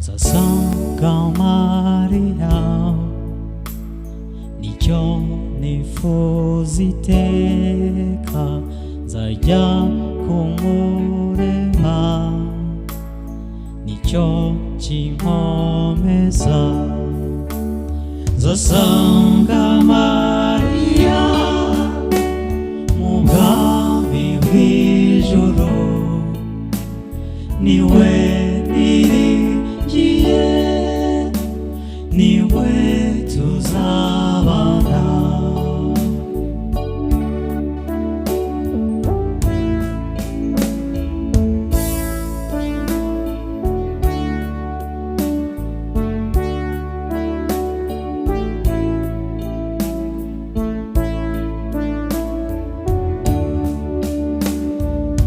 zasanga Mariya nicyo nifuza iteka nzajya kumureba nicyo kinkomeza zasanga Mariya mu bwami bw'ijuru niwe niringiye niwe tuzabana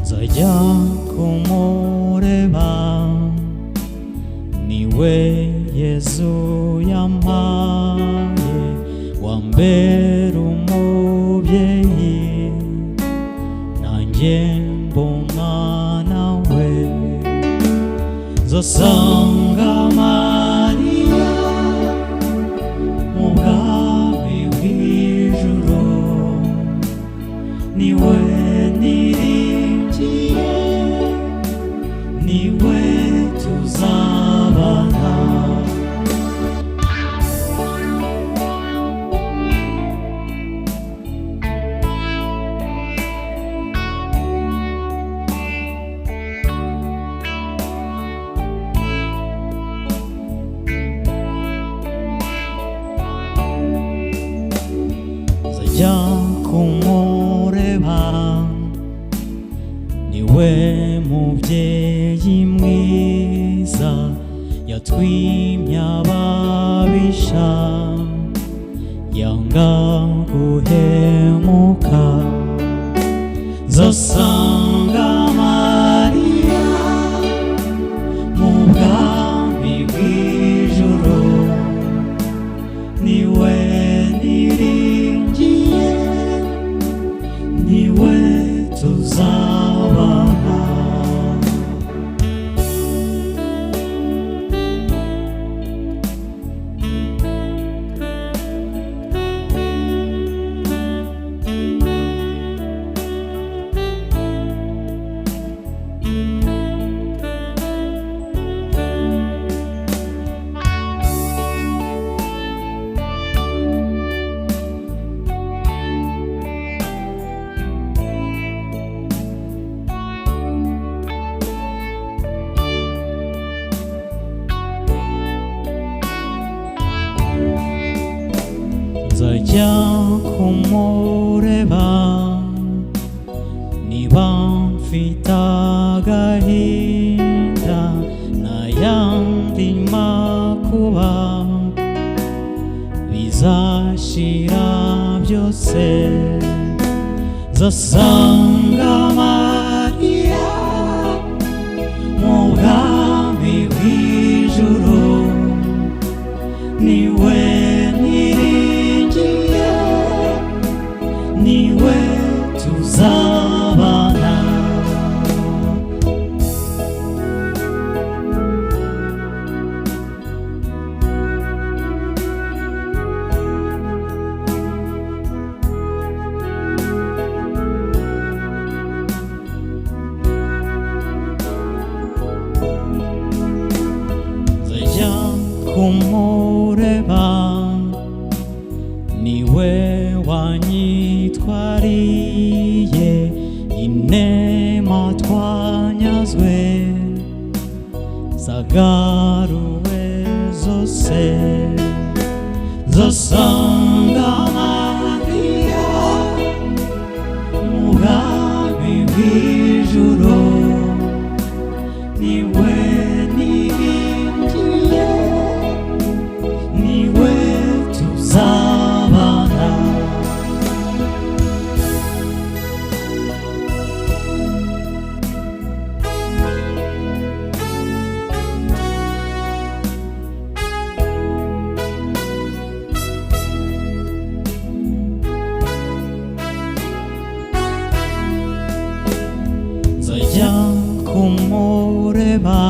nzajya kumureba niwe Yesu yampaye wambera umubyeyi nanjye mba umwana we nzasanga Mariya mu bwami bw'ijuru niwe niringiye niwe tuzabana nzajya kumureba niwe mubyeyi mwiza yatwimye ababisha yanga guhemuka nzasanga Mariya mu bwami bw'ijuru niwe niringiye niwe tuzabana nzajya kumureba niba mfite agahinda n'ayandi makuba bizashira byose nzasanga Mariya mu bwami bw'ijuru niwe niringiye niwe tuzabana nzajya kumureba niwe wanyitwariye inema twanyazwe zagaruwe zose nzasanga Mariya mu bwami bw'ijuru niwe niringiye niwe tuzabana nzajya kumureba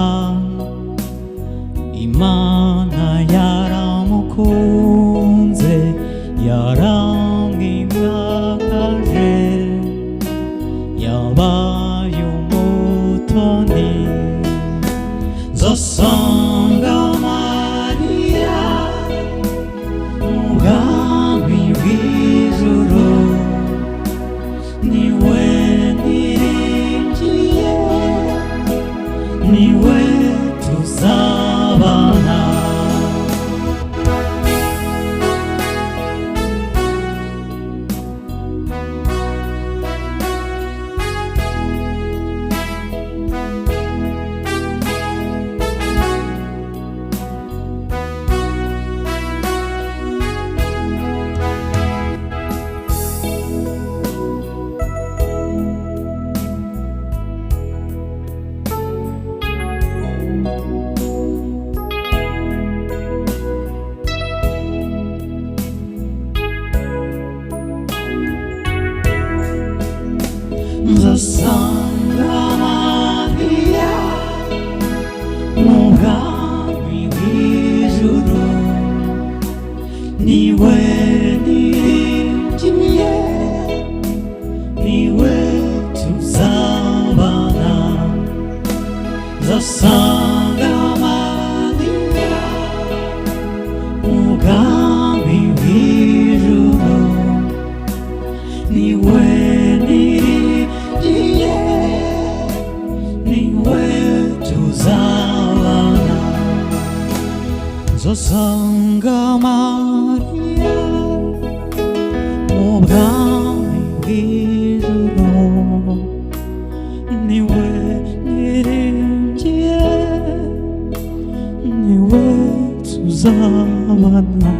niwe tuzabana. Nzasanga Mariya mu bwami bw'ijuru, niwe niringiye, niwe tuzabana. Nzasanga Mariya mu bwami bw'ijuru, niwe Nzasanga Mariya mu bwami bw'ijuru, niwe niringiye, niwe tuzabana.